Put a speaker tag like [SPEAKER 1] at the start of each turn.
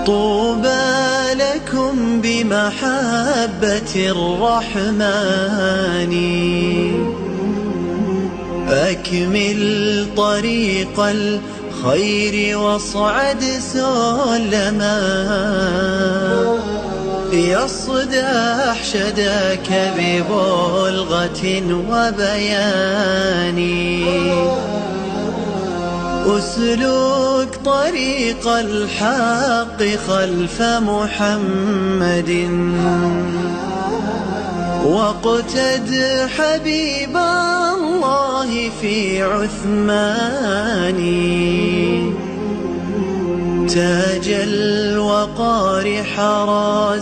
[SPEAKER 1] طوبى لكم بمحبة الرحمن، أكمل طريق الخير واصعد سلما، يصدح شداك ببلغة وبيان، أسلك طريق الحق خلف محمد، واقتد حبيب الله في عثمان، تاج الوقار حراز